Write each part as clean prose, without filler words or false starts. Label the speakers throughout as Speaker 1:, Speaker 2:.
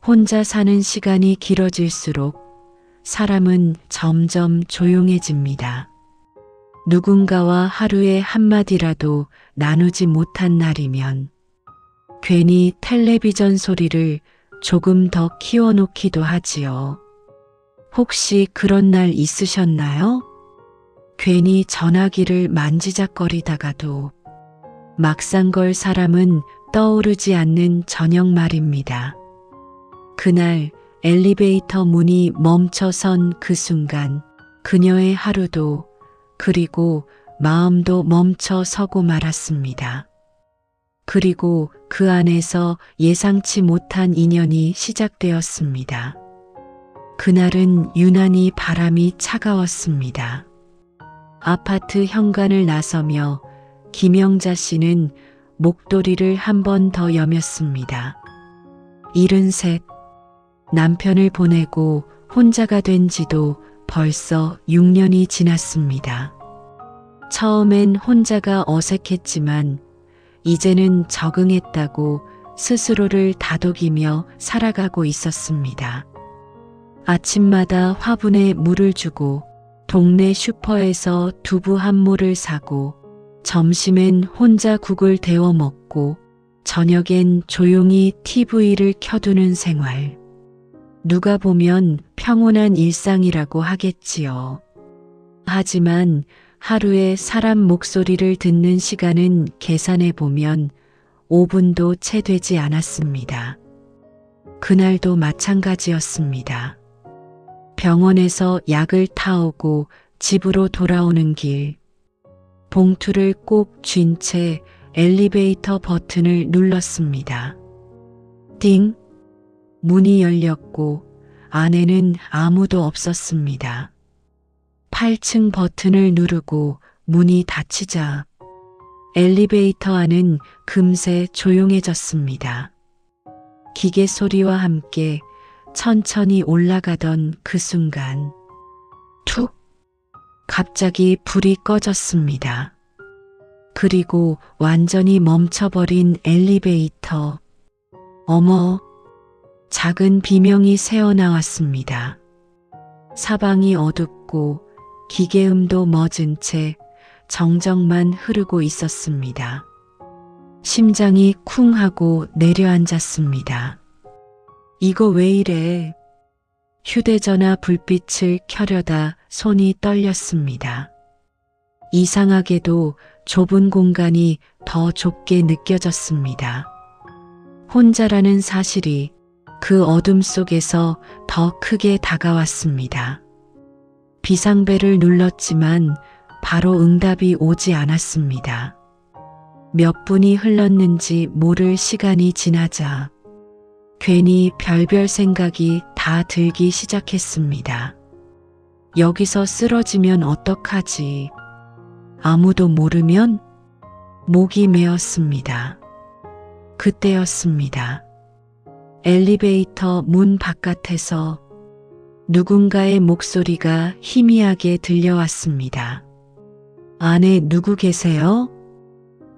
Speaker 1: 혼자 사는 시간이 길어질수록 사람은 점점 조용해집니다. 누군가와 하루에 한마디라도 나누지 못한 날이면 괜히 텔레비전 소리를 조금 더 키워놓기도 하지요. 혹시 그런 날 있으셨나요? 괜히 전화기를 만지작거리다가도 막상 걸 사람은 떠오르지 않는 저녁 말입니다. 그날 엘리베이터 문이 멈춰선 그 순간 그녀의 하루도 그리고 마음도 멈춰 서고 말았습니다. 그리고 그 안에서 예상치 못한 인연이 시작되었습니다. 그날은 유난히 바람이 차가웠습니다. 아파트 현관을 나서며 김영자 씨는 목도리를 한 번 더 여몄습니다. 73, 남편을 보내고 혼자가 된 지도 벌써 6년이 지났습니다. 처음엔 혼자가 어색했지만 이제는 적응했다고 스스로를 다독이며 살아가고 있었습니다. 아침마다 화분에 물을 주고 동네 슈퍼에서 두부 한 모를 사고 점심엔 혼자 국을 데워 먹고 저녁엔 조용히 TV를 켜두는 생활. 누가 보면 평온한 일상이라고 하겠지요. 하지만 하루에 사람 목소리를 듣는 시간은 계산해 보면 5분도 채 되지 않았습니다. 그날도 마찬가지였습니다. 병원에서 약을 타오고 집으로 돌아오는 길, 봉투를 꼭 쥔 채 엘리베이터 버튼을 눌렀습니다. 띵! 문이 열렸고 안에는 아무도 없었습니다. 8층 버튼을 누르고 문이 닫히자 엘리베이터 안은 금세 조용해졌습니다. 기계 소리와 함께 천천히 올라가던 그 순간 툭! 갑자기 불이 꺼졌습니다. 그리고 완전히 멈춰버린 엘리베이터. 어머! 작은 비명이 새어나왔습니다. 사방이 어둡고 기계음도 멎은 채 정적만 흐르고 있었습니다. 심장이 쿵 하고 내려앉았습니다. 이거 왜 이래? 휴대전화 불빛을 켜려다 손이 떨렸습니다. 이상하게도 좁은 공간이 더 좁게 느껴졌습니다. 혼자라는 사실이 그 어둠 속에서 더 크게 다가왔습니다. 비상벨을 눌렀지만 바로 응답이 오지 않았습니다. 몇 분이 흘렀는지 모를 시간이 지나자 괜히 별별 생각이 다 들기 시작했습니다. 여기서 쓰러지면 어떡하지? 아무도 모르면? 목이 메었습니다. 그때였습니다. 엘리베이터 문 바깥에서 누군가의 목소리가 희미하게 들려왔습니다. 안에 누구 계세요?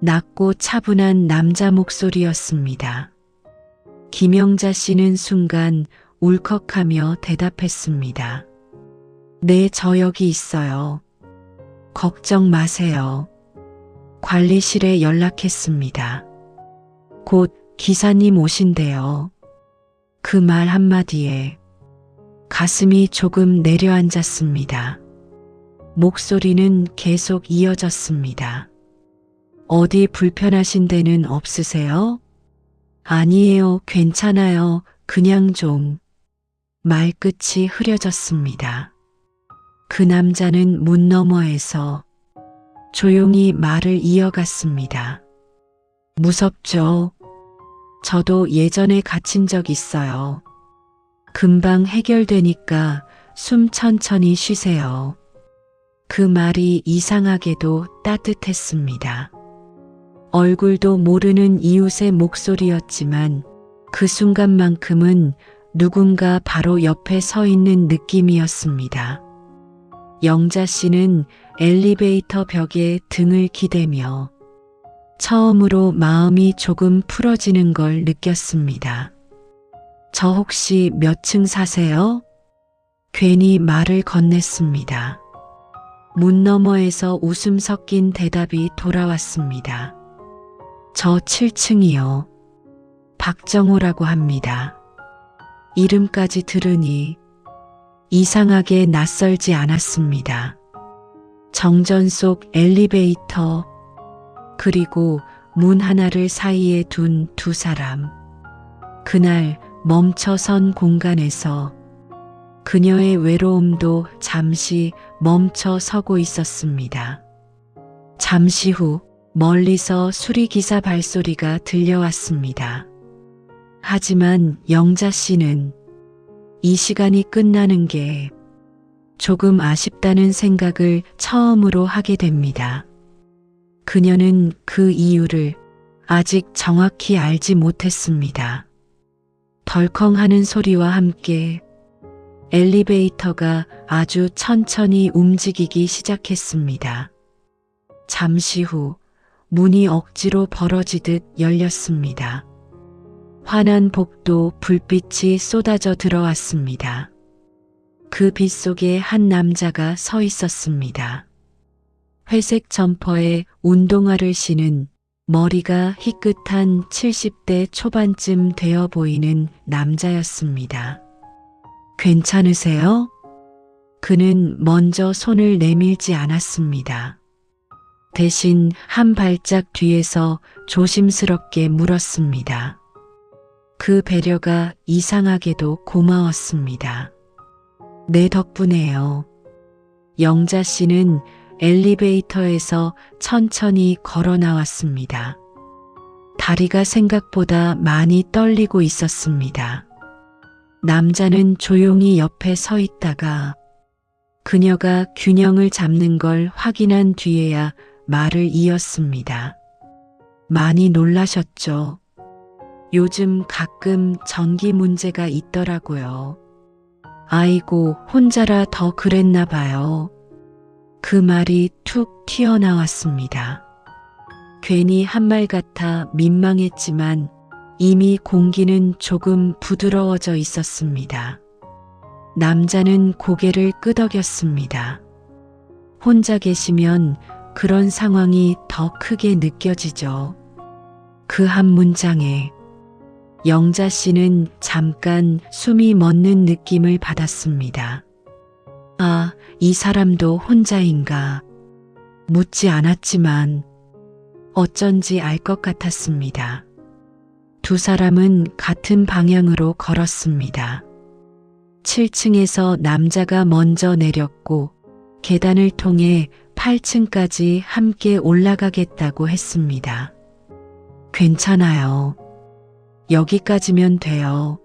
Speaker 1: 낮고 차분한 남자 목소리였습니다. 김영자 씨는 순간 울컥하며 대답했습니다. 네, 저 여기 있어요. 걱정 마세요. 관리실에 연락했습니다. 곧 기사님 오신대요. 그 말 한마디에 가슴이 조금 내려앉았습니다. 목소리는 계속 이어졌습니다. 어디 불편하신 데는 없으세요? 아니에요, 괜찮아요. 그냥 좀. 말끝이 흐려졌습니다. 그 남자는 문 너머에서 조용히 말을 이어갔습니다. 무섭죠? 저도 예전에 갇힌 적 있어요. 금방 해결되니까 숨 천천히 쉬세요. 그 말이 이상하게도 따뜻했습니다. 얼굴도 모르는 이웃의 목소리였지만 그 순간만큼은 누군가 바로 옆에 서 있는 느낌이었습니다. 영자 씨는 엘리베이터 벽에 등을 기대며 처음으로 마음이 조금 풀어지는 걸 느꼈습니다. 저 혹시 몇 층 사세요? 괜히 말을 건넸습니다. 문 너머에서 웃음 섞인 대답이 돌아왔습니다. 저 7층이요. 박정호라고 합니다. 이름까지 들으니 이상하게 낯설지 않았습니다. 정전 속 엘리베이터, 그리고 문 하나를 사이에 둔 두 사람. 그날 멈춰선 공간에서 그녀의 외로움도 잠시 멈춰 서고 있었습니다. 잠시 후 멀리서 수리기사 발소리가 들려왔습니다. 하지만 영자 씨는 이 시간이 끝나는 게 조금 아쉽다는 생각을 처음으로 하게 됩니다. 그녀는 그 이유를 아직 정확히 알지 못했습니다. 덜컹하는 소리와 함께 엘리베이터가 아주 천천히 움직이기 시작했습니다. 잠시 후 문이 억지로 벌어지듯 열렸습니다. 환한 복도 불빛이 쏟아져 들어왔습니다. 그 빛 속에 한 남자가 서 있었습니다. 회색 점퍼에 운동화를 신은 머리가 희끗한 70대 초반쯤 되어 보이는 남자였습니다. 괜찮으세요? 그는 먼저 손을 내밀지 않았습니다. 대신 한 발짝 뒤에서 조심스럽게 물었습니다. 그 배려가 이상하게도 고마웠습니다. 내 덕분에요. 영자 씨는 엘리베이터에서 천천히 걸어 나왔습니다. 다리가 생각보다 많이 떨리고 있었습니다. 남자는 조용히 옆에 서 있다가 그녀가 균형을 잡는 걸 확인한 뒤에야 말을 이었습니다. 많이 놀라셨죠? 요즘 가끔 전기 문제가 있더라고요. 아이고, 혼자라 더 그랬나 봐요. 그 말이 툭 튀어나왔습니다. 괜히 한 말 같아 민망했지만 이미 공기는 조금 부드러워져 있었습니다. 남자는 고개를 끄덕였습니다. 혼자 계시면 그런 상황이 더 크게 느껴지죠. 그 한 문장에 영자 씨는 잠깐 숨이 멎는 느낌을 받았습니다. 아, 이 사람도 혼자인가? 묻지 않았지만 어쩐지 알 것 같았습니다. 두 사람은 같은 방향으로 걸었습니다. 7층에서 남자가 먼저 내렸고 계단을 통해 8층까지 함께 올라가겠다고 했습니다. 괜찮아요. 여기까지면 돼요.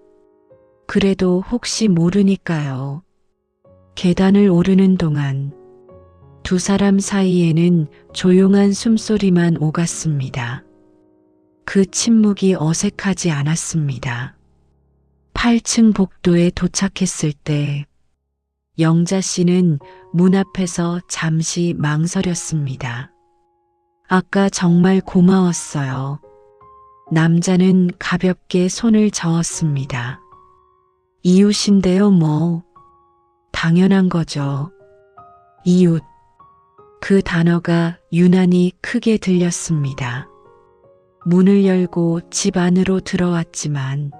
Speaker 1: 그래도 혹시 모르니까요. 계단을 오르는 동안 두 사람 사이에는 조용한 숨소리만 오갔습니다. 그 침묵이 어색하지 않았습니다. 8층 복도에 도착했을 때 영자 씨는 문 앞에서 잠시 망설였습니다. 아까 정말 고마웠어요. 남자는 가볍게 손을 저었습니다. 이웃인데요, 뭐. 당연한 거죠. 이웃. 그 단어가 유난히 크게 들렸습니다. 문을 열고 집 안으로 들어왔지만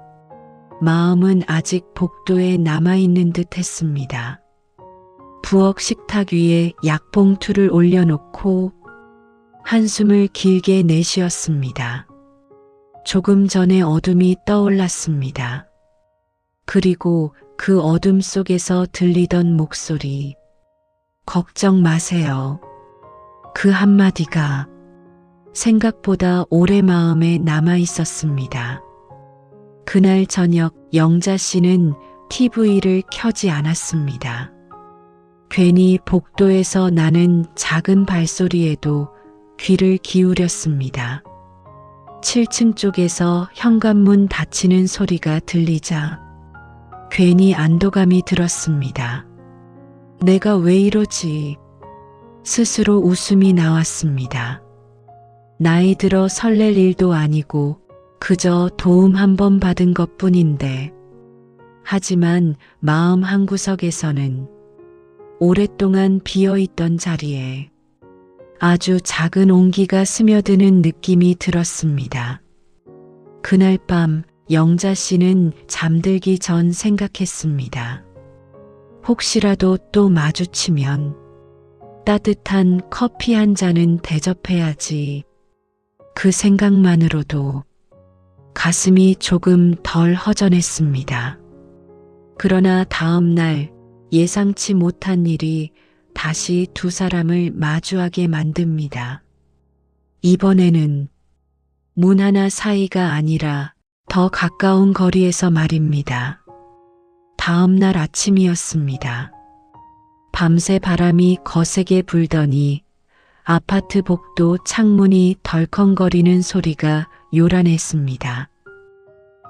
Speaker 1: 마음은 아직 복도에 남아있는 듯 했습니다. 부엌 식탁 위에 약봉투를 올려놓고 한숨을 길게 내쉬었습니다. 조금 전에 어둠이 떠올랐습니다. 그리고 그 어둠 속에서 들리던 목소리. 걱정 마세요. 그 한마디가 생각보다 오래 마음에 남아 있었습니다. 그날 저녁 영자 씨는 TV를 켜지 않았습니다. 괜히 복도에서 나는 작은 발소리에도 귀를 기울였습니다. 7층 쪽에서 현관문 닫히는 소리가 들리자 괜히 안도감이 들었습니다. 내가 왜 이러지? 스스로 웃음이 나왔습니다. 나이 들어 설렐 일도 아니고 그저 도움 한 번 받은 것뿐인데 하지만 마음 한구석에서는 오랫동안 비어있던 자리에 아주 작은 온기가 스며드는 느낌이 들었습니다. 그날 밤 영자 씨는 잠들기 전 생각했습니다. 혹시라도 또 마주치면 따뜻한 커피 한 잔은 대접해야지. 그 생각만으로도 가슴이 조금 덜 허전했습니다. 그러나 다음 날 예상치 못한 일이 다시 두 사람을 마주하게 만듭니다. 이번에는 문 하나 사이가 아니라 더 가까운 거리에서 말입니다. 다음 날 아침이었습니다. 밤새 바람이 거세게 불더니 아파트 복도 창문이 덜컹거리는 소리가 요란했습니다.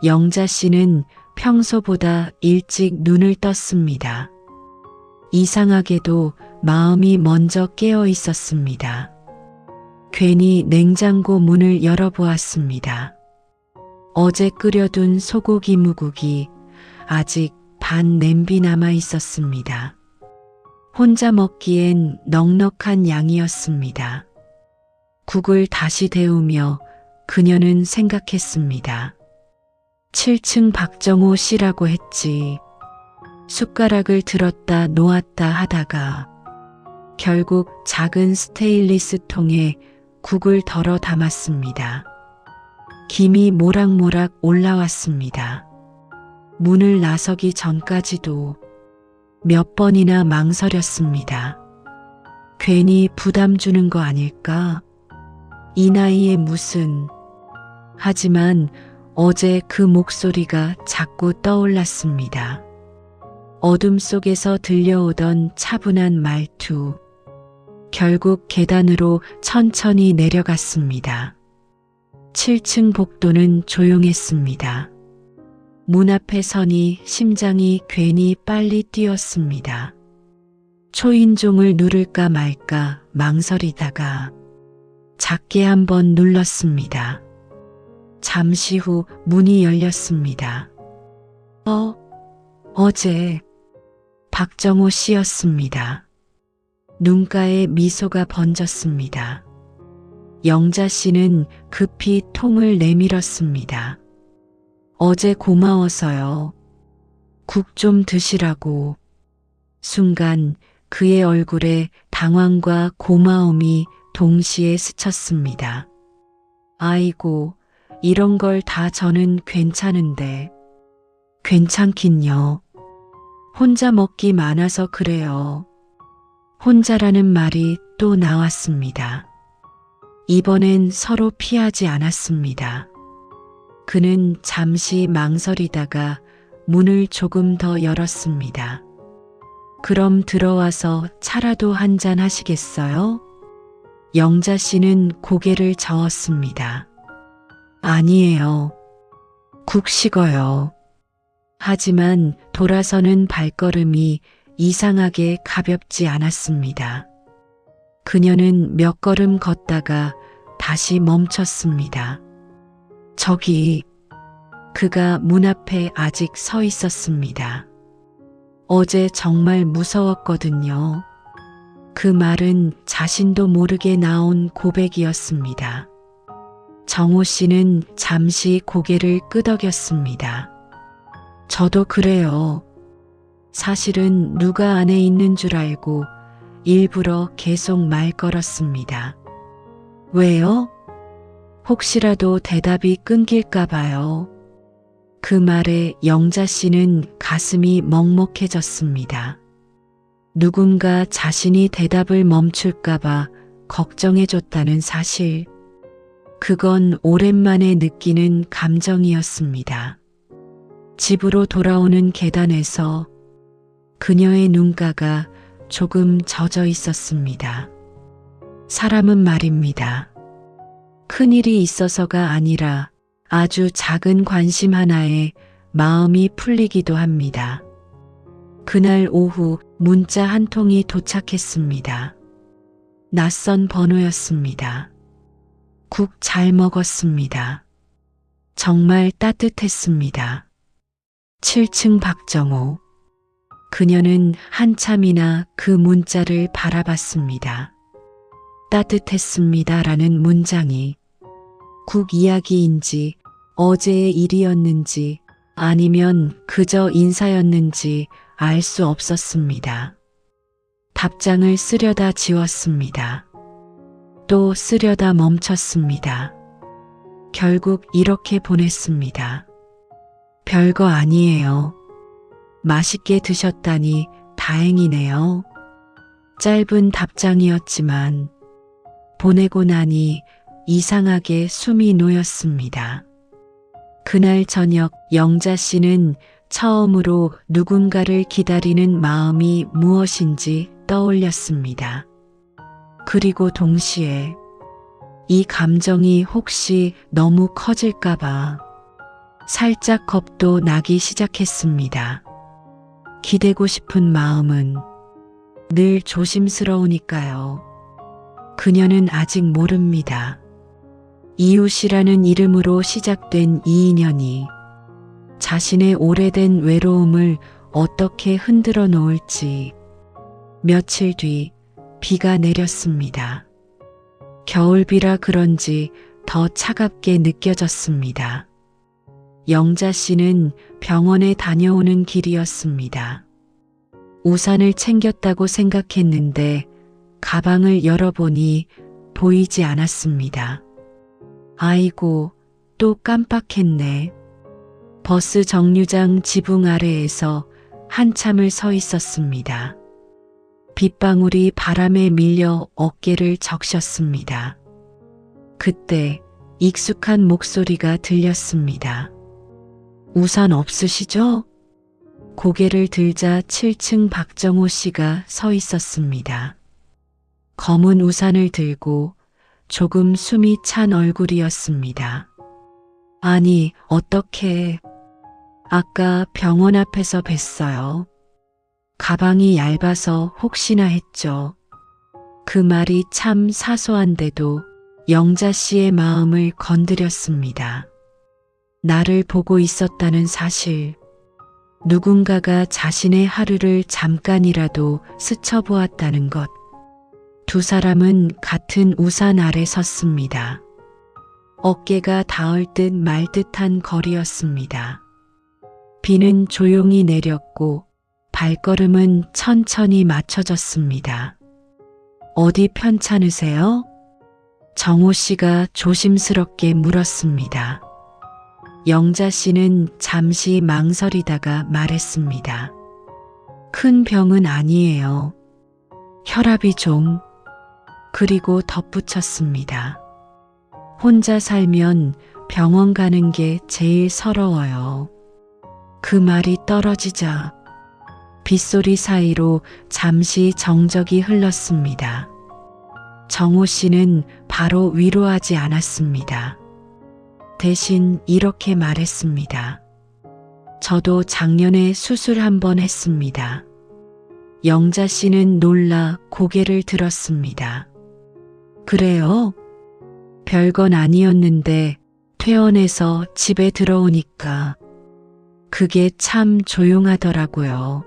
Speaker 1: 영자 씨는 평소보다 일찍 눈을 떴습니다. 이상하게도 마음이 먼저 깨어 있었습니다. 괜히 냉장고 문을 열어보았습니다. 어제 끓여둔 소고기 무국이 아직 반 냄비 남아 있었습니다. 혼자 먹기엔 넉넉한 양이었습니다. 국을 다시 데우며 그녀는 생각했습니다. 7층 박정호 씨라고 했지. 숟가락을 들었다 놓았다 하다가 결국 작은 스테인리스 통에 국을 덜어 담았습니다. 김이 모락모락 올라왔습니다. 문을 나서기 전까지도 몇 번이나 망설였습니다. 괜히 부담 주는 거 아닐까? 이 나이에 무슨... 하지만 어제 그 목소리가 자꾸 떠올랐습니다. 어둠 속에서 들려오던 차분한 말투. 결국 계단으로 천천히 내려갔습니다. 7층 복도는 조용했습니다. 문 앞에 서니 심장이 괜히 빨리 뛰었습니다. 초인종을 누를까 말까 망설이다가 작게 한번 눌렀습니다. 잠시 후 문이 열렸습니다. 어제 박정호 씨였습니다. 눈가에 미소가 번졌습니다. 영자 씨는 급히 통을 내밀었습니다. 어제 고마워서요. 국 좀 드시라고. 순간 그의 얼굴에 당황과 고마움이 동시에 스쳤습니다. 아이고, 이런 걸 다 저는 괜찮은데. 괜찮긴요. 혼자 먹기 많아서 그래요. 혼자라는 말이 또 나왔습니다. 이번엔 서로 피하지 않았습니다. 그는 잠시 망설이다가 문을 조금 더 열었습니다. 그럼 들어와서 차라도 한잔 하시겠어요? 영자 씨는 고개를 저었습니다. 아니에요. 국 식어요. 하지만 돌아서는 발걸음이 이상하게 가볍지 않았습니다. 그녀는 몇 걸음 걷다가 다시 멈췄습니다. 저기, 그가 문 앞에 아직 서 있었습니다. 어제 정말 무서웠거든요. 그 말은 자신도 모르게 나온 고백이었습니다. 정호 씨는 잠시 고개를 끄덕였습니다. 저도 그래요. 사실은 누가 안에 있는 줄 알고 일부러 계속 말 걸었습니다. 왜요? 혹시라도 대답이 끊길까 봐요. 그 말에 영자 씨는 가슴이 먹먹해졌습니다. 누군가 자신이 대답을 멈출까 봐 걱정해줬다는 사실. 그건 오랜만에 느끼는 감정이었습니다. 집으로 돌아오는 계단에서 그녀의 눈가가 조금 젖어 있었습니다. 사람은 말입니다. 큰일이 있어서가 아니라 아주 작은 관심 하나에 마음이 풀리기도 합니다. 그날 오후 문자 한 통이 도착했습니다. 낯선 번호였습니다. 국 잘 먹었습니다. 정말 따뜻했습니다. 7층 박정호. 그녀는 한참이나 그 문자를 바라봤습니다. 따뜻했습니다라는 문장이 국 이야기인지 어제의 일이었는지 아니면 그저 인사였는지 알 수 없었습니다. 답장을 쓰려다 지웠습니다. 또 쓰려다 멈췄습니다. 결국 이렇게 보냈습니다. 별거 아니에요. 맛있게 드셨다니 다행이네요. 짧은 답장이었지만 보내고 나니 이상하게 숨이 놓였습니다. 그날 저녁 영자 씨는 처음으로 누군가를 기다리는 마음이 무엇인지 떠올렸습니다. 그리고 동시에 이 감정이 혹시 너무 커질까봐 살짝 겁도 나기 시작했습니다. 기대고 싶은 마음은 늘 조심스러우니까요. 그녀는 아직 모릅니다. 이웃이라는 이름으로 시작된 이 인연이 자신의 오래된 외로움을 어떻게 흔들어 놓을지. 며칠 뒤 비가 내렸습니다. 겨울비라 그런지 더 차갑게 느껴졌습니다. 영자 씨는 병원에 다녀오는 길이었습니다. 우산을 챙겼다고 생각했는데 가방을 열어보니 보이지 않았습니다. 아이고, 또 깜빡했네. 버스 정류장 지붕 아래에서 한참을 서 있었습니다. 빗방울이 바람에 밀려 어깨를 적셨습니다. 그때 익숙한 목소리가 들렸습니다. 우산 없으시죠? 고개를 들자 7층 박정호 씨가 서 있었습니다. 검은 우산을 들고 조금 숨이 찬 얼굴이었습니다. 아니, 어떻게... 아까 병원 앞에서 뵀어요. 가방이 얇아서 혹시나 했죠. 그 말이 참 사소한데도 영자 씨의 마음을 건드렸습니다. 나를 보고 있었다는 사실, 누군가가 자신의 하루를 잠깐이라도 스쳐보았다는 것. 두 사람은 같은 우산 아래 섰습니다. 어깨가 닿을 듯 말 듯한 거리였습니다. 비는 조용히 내렸고 발걸음은 천천히 맞춰졌습니다. 어디 편찮으세요? 정호 씨가 조심스럽게 물었습니다. 영자 씨는 잠시 망설이다가 말했습니다. 큰 병은 아니에요. 혈압이 좀... 그리고 덧붙였습니다. 혼자 살면 병원 가는 게 제일 서러워요. 그 말이 떨어지자 빗소리 사이로 잠시 정적이 흘렀습니다. 정호 씨는 바로 위로하지 않았습니다. 대신 이렇게 말했습니다. 저도 작년에 수술 한 번 했습니다. 영자 씨는 놀라 고개를 들었습니다. 그래요? 별건 아니었는데 퇴원해서 집에 들어오니까 그게 참 조용하더라고요.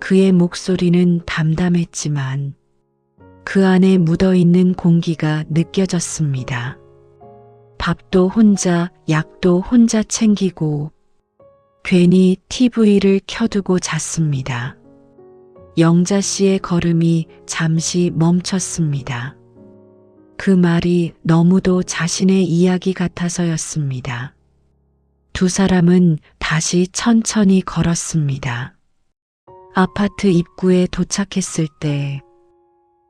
Speaker 1: 그의 목소리는 담담했지만 그 안에 묻어있는 공기가 느껴졌습니다. 밥도 혼자, 약도 혼자 챙기고 괜히 TV를 켜두고 잤습니다. 영자 씨의 걸음이 잠시 멈췄습니다. 그 말이 너무도 자신의 이야기 같아서였습니다. 두 사람은 다시 천천히 걸었습니다. 아파트 입구에 도착했을 때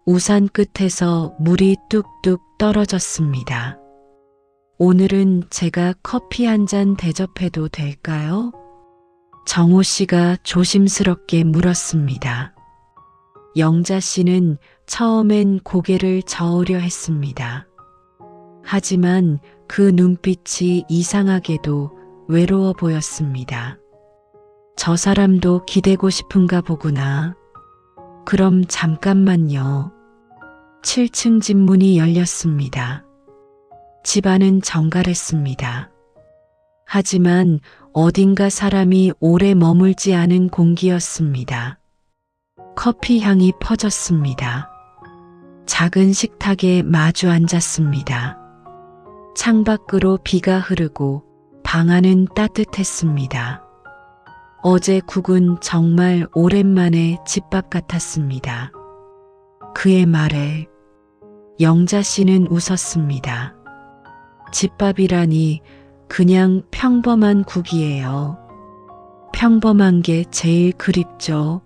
Speaker 1: 우산 끝에서 물이 뚝뚝 떨어졌습니다. 오늘은 제가 커피 한 잔 대접해도 될까요? 정호 씨가 조심스럽게 물었습니다. 영자 씨는 처음엔 고개를 저으려 했습니다. 하지만 그 눈빛이 이상하게도 외로워 보였습니다. 저 사람도 기대고 싶은가 보구나. 그럼 잠깐만요. 7층 집 문이 열렸습니다. 집안은 정갈했습니다. 하지만 어딘가 사람이 오래 머물지 않은 공기였습니다. 커피 향이 퍼졌습니다. 작은 식탁에 마주 앉았습니다. 창밖으로 비가 흐르고 방 안은 따뜻했습니다. 어제 국은 정말 오랜만에 집밥 같았습니다. 그의 말에 영자 씨는 웃었습니다. 집밥이라니 그냥 평범한 국이에요. 평범한 게 제일 그립죠.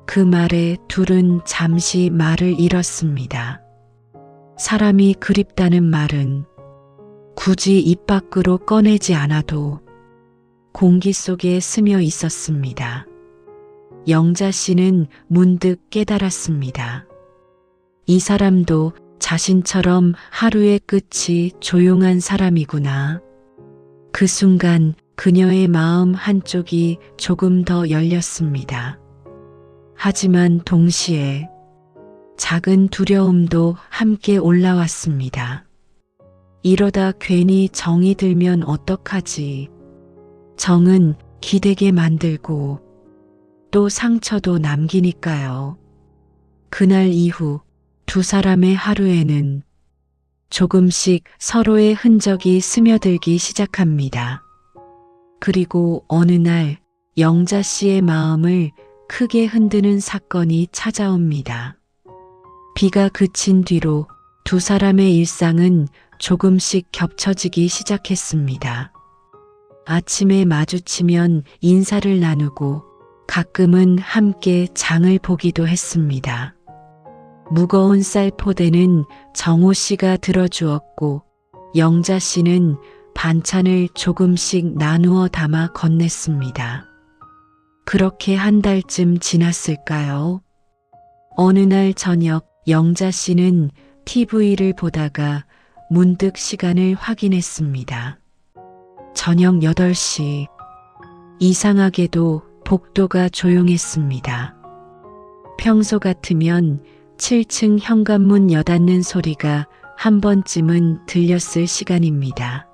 Speaker 1: 그 말에 둘은 잠시 말을 잃었습니다. 사람이 그립다는 말은 굳이 입 밖으로 꺼내지 않아도 공기 속에 스며 있었습니다. 영자 씨는 문득 깨달았습니다. 이 사람도 자신처럼 하루의 끝이 조용한 사람이구나. 그 순간 그녀의 마음 한쪽이 조금 더 열렸습니다. 하지만 동시에 작은 두려움도 함께 올라왔습니다. 이러다 괜히 정이 들면 어떡하지? 정은 기대게 만들고 또 상처도 남기니까요. 그날 이후 두 사람의 하루에는 조금씩 서로의 흔적이 스며들기 시작합니다. 그리고 어느 날 영자 씨의 마음을 크게 흔드는 사건이 찾아옵니다. 비가 그친 뒤로 두 사람의 일상은 조금씩 겹쳐지기 시작했습니다. 아침에 마주치면 인사를 나누고 가끔은 함께 장을 보기도 했습니다. 무거운 쌀포대는 정호 씨가 들어주었고 영자 씨는 반찬을 조금씩 나누어 담아 건넸습니다. 그렇게 한 달쯤 지났을까요? 어느 날 저녁 영자 씨는 TV를 보다가 문득 시간을 확인했습니다. 저녁 8시. 이상하게도 복도가 조용했습니다. 평소 같으면 7층 현관문 여닫는 소리가 한 번쯤은 들렸을 시간입니다.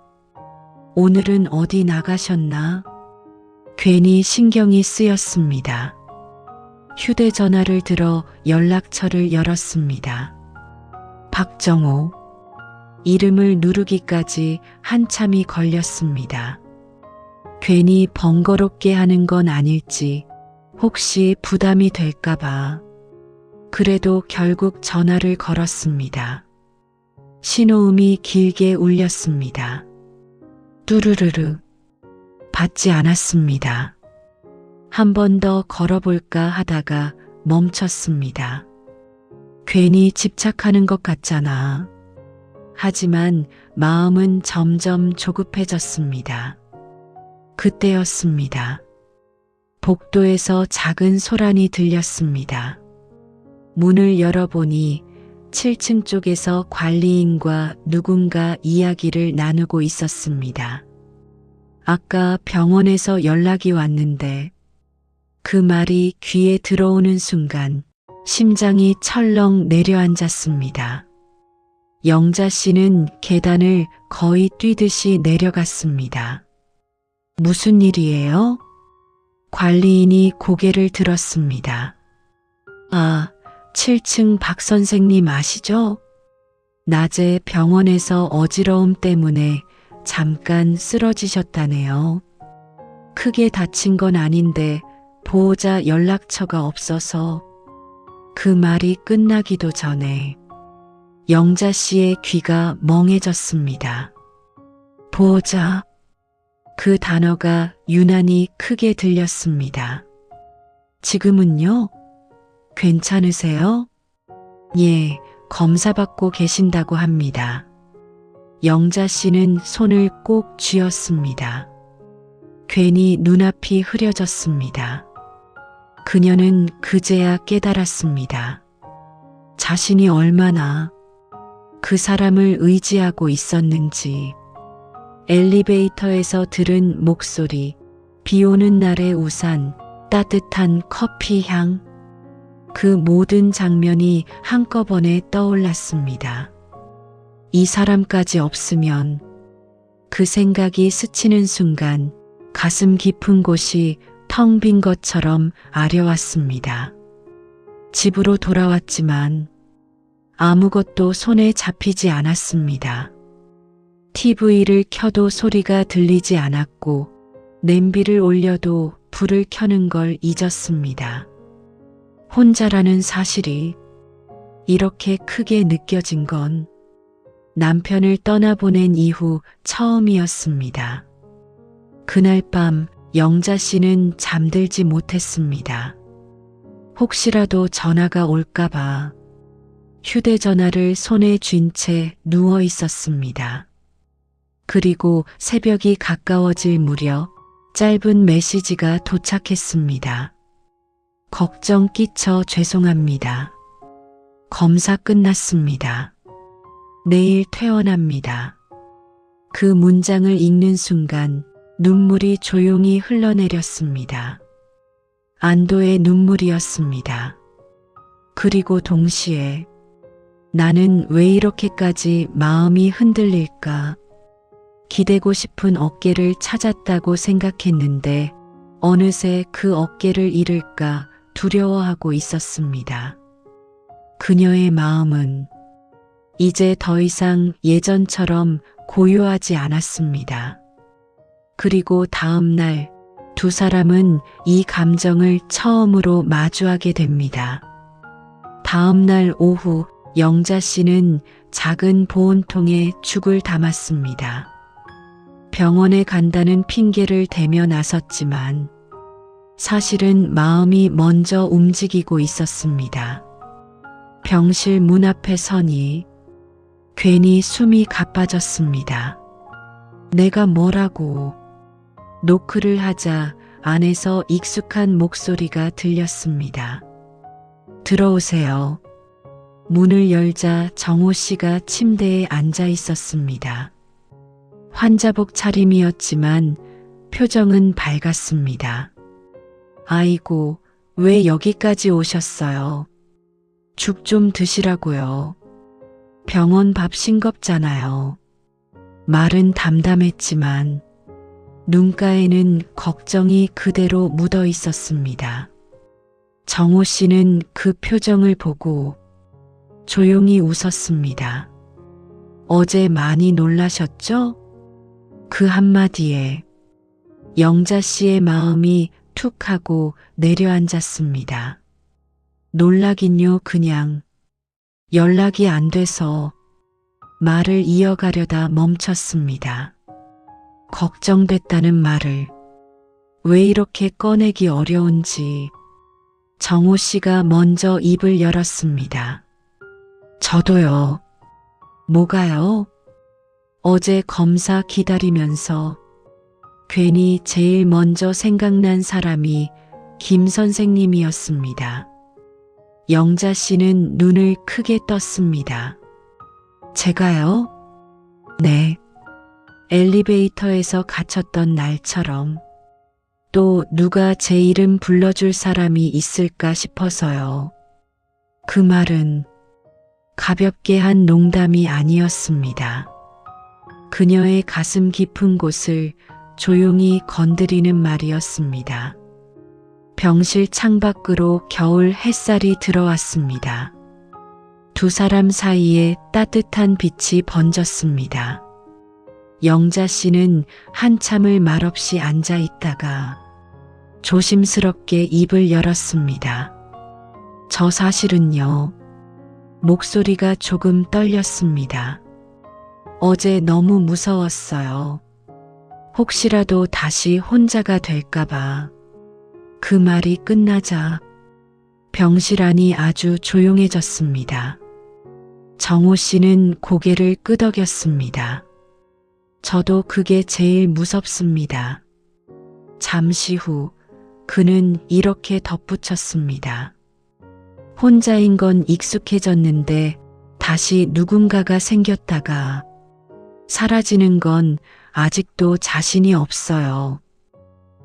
Speaker 1: 오늘은 어디 나가셨나? 괜히 신경이 쓰였습니다. 휴대전화를 들어 연락처를 열었습니다. 박정호. 이름을 누르기까지 한참이 걸렸습니다. 괜히 번거롭게 하는 건 아닐지, 혹시 부담이 될까봐. 그래도 결국 전화를 걸었습니다. 신호음이 길게 울렸습니다. 뚜루루루. 받지 않았습니다. 한 번 더 걸어볼까 하다가 멈췄습니다. 괜히 집착하는 것 같잖아. 하지만 마음은 점점 조급해졌습니다. 그때였습니다. 복도에서 작은 소란이 들렸습니다. 문을 열어보니 7층 쪽에서 관리인과 누군가 이야기를 나누고 있었습니다. 아까 병원에서 연락이 왔는데 그 말이 귀에 들어오는 순간 심장이 철렁 내려앉았습니다. 영자 씨는 계단을 거의 뛰듯이 내려갔습니다. 무슨 일이에요? 관리인이 고개를 들었습니다. 아, 7층 박 선생님 아시죠? 낮에 병원에서 어지러움 때문에 잠깐 쓰러지셨다네요. 크게 다친 건 아닌데 보호자 연락처가 없어서. 그 말이 끝나기도 전에 영자 씨의 귀가 멍해졌습니다. 보호자. 그 단어가 유난히 크게 들렸습니다. 지금은요? 괜찮으세요? 예, 검사받고 계신다고 합니다. 영자 씨는 손을 꼭 쥐었습니다. 괜히 눈앞이 흐려졌습니다. 그녀는 그제야 깨달았습니다. 자신이 얼마나 그 사람을 의지하고 있었는지. 엘리베이터에서 들은 목소리, 비 오는 날의 우산, 따뜻한 커피 향. 그 모든 장면이 한꺼번에 떠올랐습니다. 이 사람까지 없으면 그 생각이 스치는 순간 가슴 깊은 곳이 텅 빈 것처럼 아려왔습니다. 집으로 돌아왔지만 아무것도 손에 잡히지 않았습니다. TV를 켜도 소리가 들리지 않았고 냄비를 올려도 불을 켜는 걸 잊었습니다. 혼자라는 사실이 이렇게 크게 느껴진 건 남편을 떠나보낸 이후 처음이었습니다. 그날 밤 영자 씨는 잠들지 못했습니다. 혹시라도 전화가 올까봐 휴대전화를 손에 쥔 채 누워 있었습니다. 그리고 새벽이 가까워질 무렵 짧은 메시지가 도착했습니다. 걱정 끼쳐 죄송합니다. 검사 끝났습니다. 내일 퇴원합니다. 그 문장을 읽는 순간 눈물이 조용히 흘러내렸습니다. 안도의 눈물이었습니다. 그리고 동시에 나는 왜 이렇게까지 마음이 흔들릴까? 기대고 싶은 어깨를 찾았다고 생각했는데 어느새 그 어깨를 잃을까 두려워하고 있었습니다. 그녀의 마음은 이제 더 이상 예전처럼 고요하지 않았습니다. 그리고 다음 날 두 사람은 이 감정을 처음으로 마주하게 됩니다. 다음 날 오후 영자 씨는 작은 보온통에 죽을 담았습니다. 병원에 간다는 핑계를 대며 나섰지만 사실은 마음이 먼저 움직이고 있었습니다. 병실 문 앞에 서니 괜히 숨이 가빠졌습니다. 내가 뭐라고? 노크를 하자 안에서 익숙한 목소리가 들렸습니다. 들어오세요. 문을 열자 정호 씨가 침대에 앉아 있었습니다. 환자복 차림이었지만 표정은 밝았습니다. 아이고, 왜 여기까지 오셨어요? 죽 좀 드시라고요. 병원 밥 싱겁잖아요. 말은 담담했지만 눈가에는 걱정이 그대로 묻어 있었습니다. 정호 씨는 그 표정을 보고 조용히 웃었습니다. 어제 많이 놀라셨죠? 그 한마디에 영자 씨의 마음이 툭 하고 내려앉았습니다. 놀라긴요, 그냥 연락이 안 돼서 말을 이어가려다 멈췄습니다. 걱정됐다는 말을 왜 이렇게 꺼내기 어려운지 정호 씨가 먼저 입을 열었습니다. 저도요. 뭐가요? 어제 검사 기다리면서 괜히 제일 먼저 생각난 사람이 김 선생님이었습니다. 영자 씨는 눈을 크게 떴습니다. 제가요? 네. 엘리베이터에서 갇혔던 날처럼 또 누가 제 이름 불러줄 사람이 있을까 싶어서요. 그 말은 가볍게 한 농담이 아니었습니다. 그녀의 가슴 깊은 곳을 조용히 건드리는 말이었습니다. 병실 창밖으로 겨울 햇살이 들어왔습니다. 두 사람 사이에 따뜻한 빛이 번졌습니다. 영자 씨는 한참을 말없이 앉아 있다가 조심스럽게 입을 열었습니다. 저 사실은요. 목소리가 조금 떨렸습니다. 어제 너무 무서웠어요. 혹시라도 다시 혼자가 될까봐. 그 말이 끝나자 병실 안이 아주 조용해졌습니다. 정호 씨는 고개를 끄덕였습니다. 저도 그게 제일 무섭습니다. 잠시 후 그는 이렇게 덧붙였습니다. 혼자인 건 익숙해졌는데 다시 누군가가 생겼다가 사라지는 건 아직도 자신이 없어요.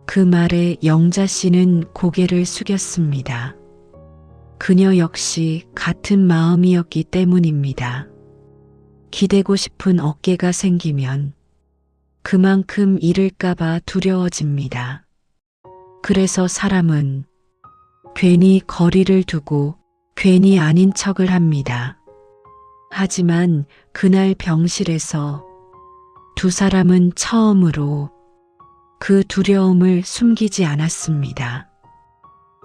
Speaker 1: 그 말에 영자 씨는 고개를 숙였습니다. 그녀 역시 같은 마음이었기 때문입니다. 기대고 싶은 어깨가 생기면 그만큼 잃을까봐 두려워집니다. 그래서 사람은 괜히 거리를 두고 괜히 아닌 척을 합니다. 하지만 그날 병실에서 두 사람은 처음으로 그 두려움을 숨기지 않았습니다.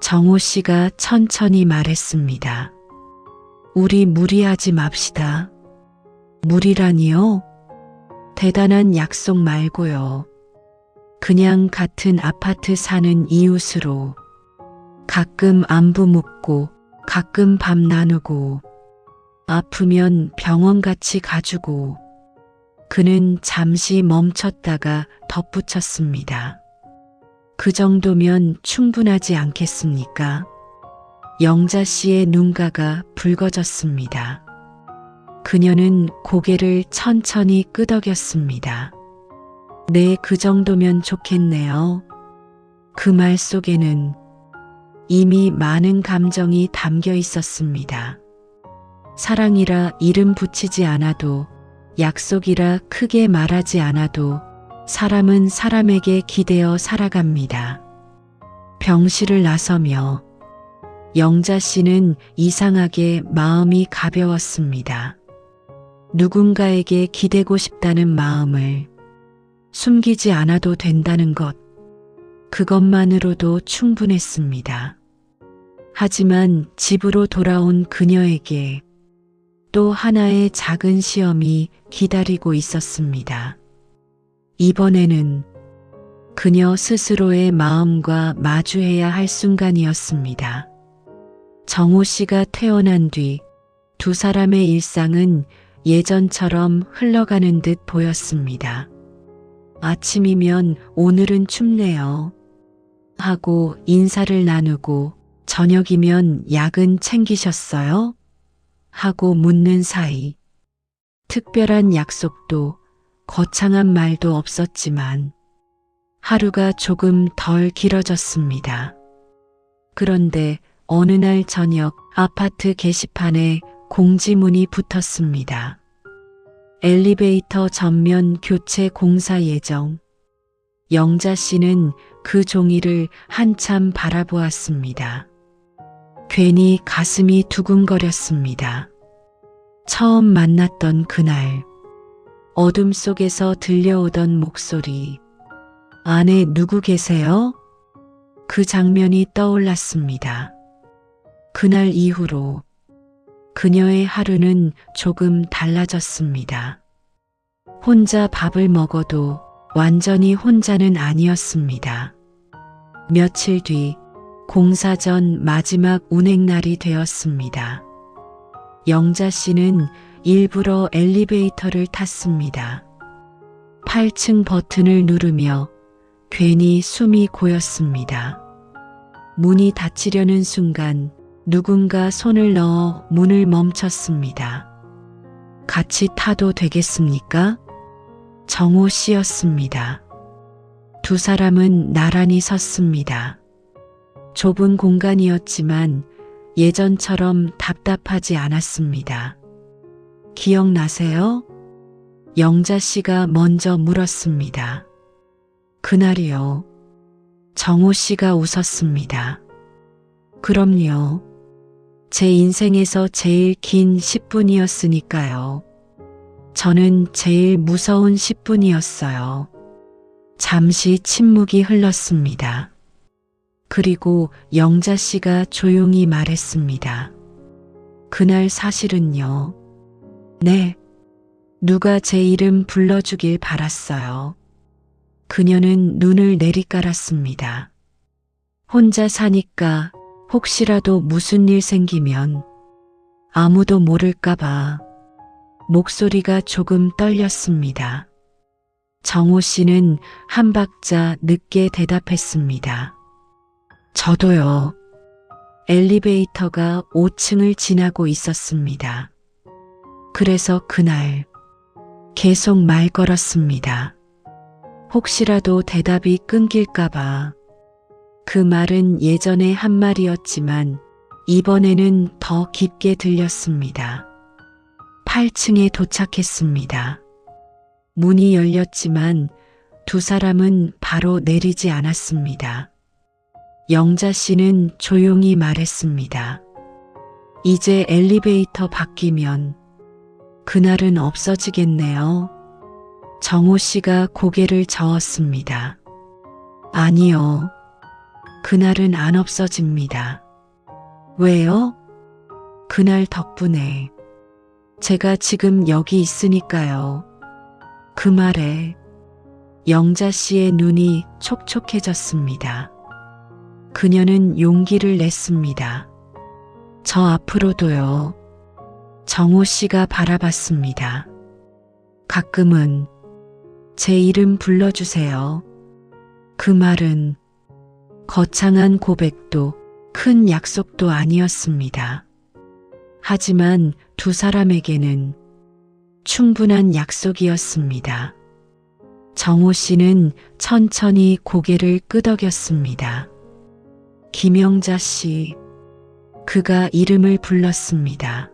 Speaker 1: 정호 씨가 천천히 말했습니다. 우리 무리하지 맙시다. 무리라니요? 대단한 약속 말고요. 그냥 같은 아파트 사는 이웃으로 가끔 안부 묻고 가끔 밥 나누고 아프면 병원 같이 가주고. 그는 잠시 멈췄다가 덧붙였습니다. 그 정도면 충분하지 않겠습니까? 영자 씨의 눈가가 붉어졌습니다. 그녀는 고개를 천천히 끄덕였습니다. 네, 그 정도면 좋겠네요. 그 말 속에는 이미 많은 감정이 담겨 있었습니다. 사랑이라 이름 붙이지 않아도, 약속이라 크게 말하지 않아도 사람은 사람에게 기대어 살아갑니다. 병실을 나서며 영자 씨는 이상하게 마음이 가벼웠습니다. 누군가에게 기대고 싶다는 마음을 숨기지 않아도 된다는 것, 그것만으로도 충분했습니다. 하지만 집으로 돌아온 그녀에게 또 하나의 작은 시험이 기다리고 있었습니다. 이번에는 그녀 스스로의 마음과 마주해야 할 순간이었습니다. 정호 씨가 태어난 뒤 두 사람의 일상은 예전처럼 흘러가는 듯 보였습니다. 아침이면 오늘은 춥네요 하고 인사를 나누고, 저녁이면 약은 챙기셨어요? 하고 묻는 사이 특별한 약속도 거창한 말도 없었지만 하루가 조금 덜 길어졌습니다. 그런데 어느 날 저녁 아파트 게시판에 공지문이 붙었습니다. 엘리베이터 전면 교체 공사 예정. 영자 씨는 그 종이를 한참 바라보았습니다. 괜히 가슴이 두근거렸습니다. 처음 만났던 그날, 어둠 속에서 들려오던 목소리, 안에 누구 계세요? 그 장면이 떠올랐습니다. 그날 이후로 그녀의 하루는 조금 달라졌습니다. 혼자 밥을 먹어도 완전히 혼자는 아니었습니다. 며칠 뒤 공사 전 마지막 운행날이 되었습니다. 영자 씨는 일부러 엘리베이터를 탔습니다. 8층 버튼을 누르며 괜히 숨이 고였습니다. 문이 닫히려는 순간 누군가 손을 넣어 문을 멈췄습니다. 같이 타도 되겠습니까? 정호 씨였습니다. 두 사람은 나란히 섰습니다. 좁은 공간이었지만 예전처럼 답답하지 않았습니다. 기억나세요? 영자 씨가 먼저 물었습니다. 그날이요. 정호 씨가 웃었습니다. 그럼요. 제 인생에서 제일 긴 10분이었으니까요. 저는 제일 무서운 10분이었어요. 잠시 침묵이 흘렀습니다. 그리고 영자 씨가 조용히 말했습니다. 그날 사실은요. 네. 누가 제 이름 불러주길 바랐어요. 그녀는 눈을 내리깔았습니다. 혼자 사니까 혹시라도 무슨 일 생기면 아무도 모를까봐. 목소리가 조금 떨렸습니다. 정호 씨는 한 박자 늦게 대답했습니다. 저도요. 엘리베이터가 5층을 지나고 있었습니다. 그래서 그날 계속 말 걸었습니다. 혹시라도 대답이 끊길까봐. 그 말은 예전에 한 말이었지만 이번에는 더 깊게 들렸습니다. 8층에 도착했습니다. 문이 열렸지만 두 사람은 바로 내리지 않았습니다. 영자 씨는 조용히 말했습니다. 이제 엘리베이터 바뀌면 그날은 없어지겠네요. 정호 씨가 고개를 저었습니다. 아니요. 그날은 안 없어집니다. 왜요? 그날 덕분에 제가 지금 여기 있으니까요. 그 말에 영자 씨의 눈이 촉촉해졌습니다. 그녀는 용기를 냈습니다. 저 앞으로도요. 정호 씨가 바라봤습니다. 가끔은 제 이름 불러주세요. 그 말은 거창한 고백도 큰 약속도 아니었습니다. 하지만 두 사람에게는 충분한 약속이었습니다. 정호 씨는 천천히 고개를 끄덕였습니다. 김영자 씨, 그가 이름을 불렀습니다.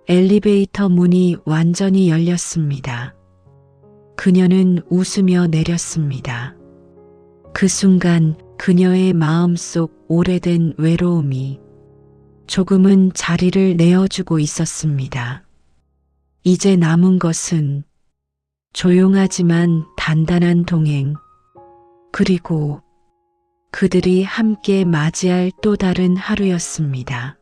Speaker 1: 엘리베이터 문이 완전히 열렸습니다. 그녀는 웃으며 내렸습니다. 그 순간 그녀의 마음속 오래된 외로움이 조금은 자리를 내어주고 있었습니다. 이제 남은 것은 조용하지만 단단한 동행, 그리고 그들이 함께 맞이할 또 다른 하루였습니다.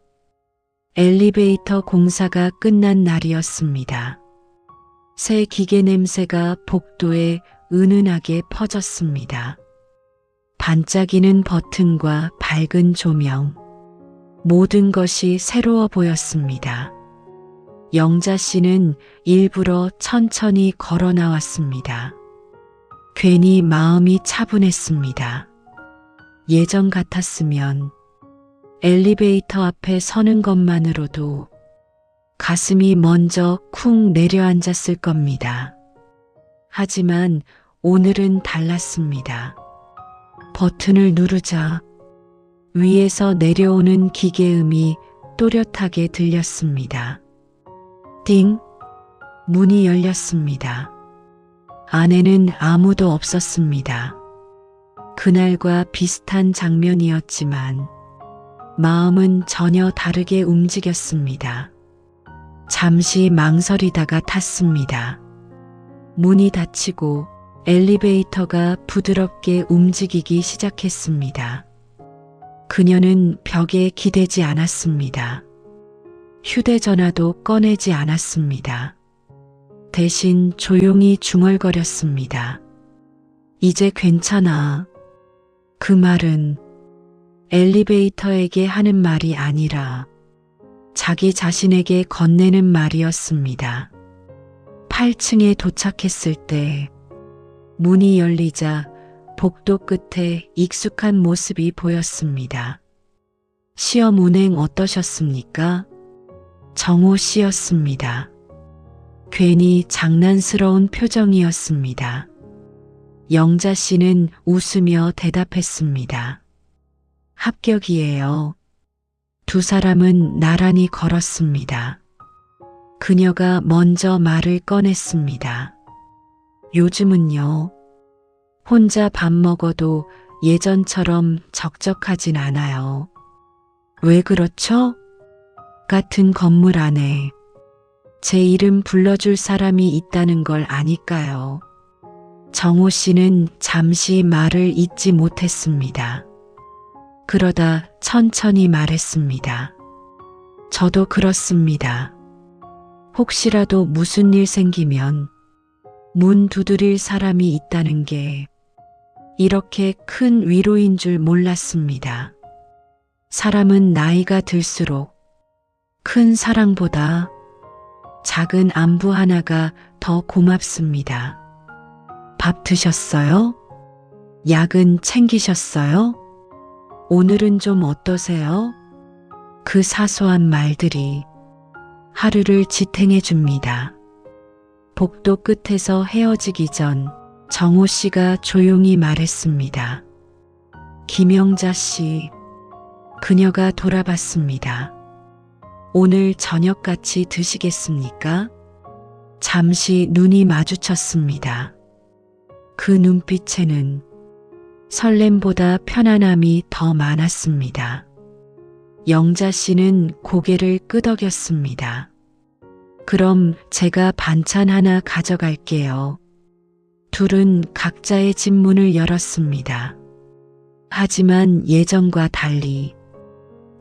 Speaker 1: 엘리베이터 공사가 끝난 날이었습니다. 새 기계 냄새가 복도에 은은하게 퍼졌습니다. 반짝이는 버튼과 밝은 조명, 모든 것이 새로워 보였습니다. 영자 씨는 일부러 천천히 걸어 나왔습니다. 괜히 마음이 차분했습니다. 예전 같았으면 엘리베이터 앞에 서는 것만으로도 가슴이 먼저 쿵 내려앉았을 겁니다. 하지만 오늘은 달랐습니다. 버튼을 누르자 위에서 내려오는 기계음이 또렷하게 들렸습니다. 띵! 문이 열렸습니다. 안에는 아무도 없었습니다. 그날과 비슷한 장면이었지만 마음은 전혀 다르게 움직였습니다. 잠시 망설이다가 탔습니다. 문이 닫히고 엘리베이터가 부드럽게 움직이기 시작했습니다. 그녀는 벽에 기대지 않았습니다. 휴대전화도 꺼내지 않았습니다. 대신 조용히 중얼거렸습니다. 이제 괜찮아. 그 말은 엘리베이터에게 하는 말이 아니라 자기 자신에게 건네는 말이었습니다. 8층에 도착했을 때 문이 열리자 복도 끝에 익숙한 모습이 보였습니다. 시험 운행 어떠셨습니까? 정호 씨였습니다. 괜히 장난스러운 표정이었습니다. 영자 씨는 웃으며 대답했습니다. 합격이에요. 두 사람은 나란히 걸었습니다. 그녀가 먼저 말을 꺼냈습니다. 요즘은요, 혼자 밥 먹어도 예전처럼 적적하진 않아요. 왜 그렇죠? 같은 건물 안에 제 이름 불러줄 사람이 있다는 걸 아니까요. 정호 씨는 잠시 말을 잇지 못했습니다. 그러다 천천히 말했습니다. 저도 그렇습니다. 혹시라도 무슨 일 생기면 문 두드릴 사람이 있다는 게 이렇게 큰 위로인 줄 몰랐습니다. 사람은 나이가 들수록 큰 사랑보다 작은 안부 하나가 더 고맙습니다. 밥 드셨어요? 약은 챙기셨어요? 오늘은 좀 어떠세요? 그 사소한 말들이 하루를 지탱해 줍니다. 복도 끝에서 헤어지기 전 정호 씨가 조용히 말했습니다. 김영자 씨, 그녀가 돌아봤습니다. 오늘 저녁 같이 드시겠습니까? 잠시 눈이 마주쳤습니다. 그 눈빛에는 설렘보다 편안함이 더 많았습니다. 영자 씨는 고개를 끄덕였습니다. 그럼 제가 반찬 하나 가져갈게요. 둘은 각자의 집 문을 열었습니다. 하지만 예전과 달리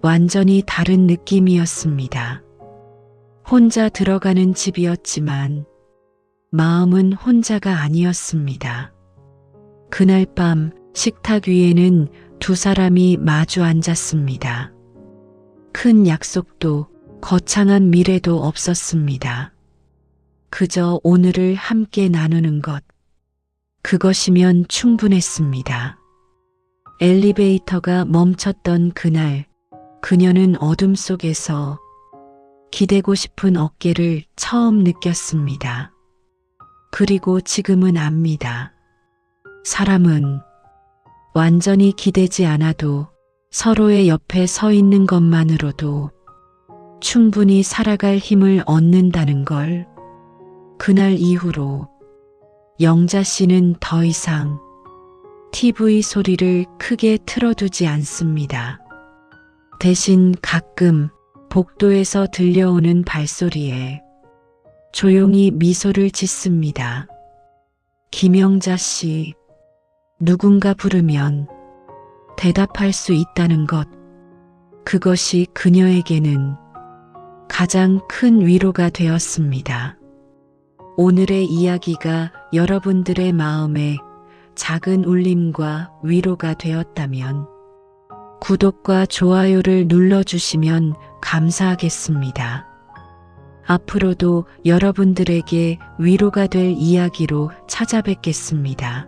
Speaker 1: 완전히 다른 느낌이었습니다. 혼자 들어가는 집이었지만 마음은 혼자가 아니었습니다. 그날 밤 식탁 위에는 두 사람이 마주 앉았습니다. 큰 약속도 거창한 미래도 없었습니다. 그저 오늘을 함께 나누는 것, 그것이면 충분했습니다. 엘리베이터가 멈췄던 그날, 그녀는 어둠 속에서 기대고 싶은 어깨를 처음 느꼈습니다. 그리고 지금은 압니다. 사람은 완전히 기대지 않아도 서로의 옆에 서 있는 것만으로도 충분히 살아갈 힘을 얻는다는 걸. 그날 이후로 영자 씨는 더 이상 TV 소리를 크게 틀어두지 않습니다. 대신 가끔 복도에서 들려오는 발소리에 조용히 미소를 짓습니다. 김영자 씨, 누군가 부르면 대답할 수 있다는 것, 그것이 그녀에게는 가장 큰 위로가 되었습니다. 오늘의 이야기가 여러분들의 마음에 작은 울림과 위로가 되었다면 구독과 좋아요를 눌러주시면 감사하겠습니다. 앞으로도 여러분들에게 위로가 될 이야기로 찾아뵙겠습니다.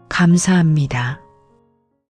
Speaker 1: 감사합니다.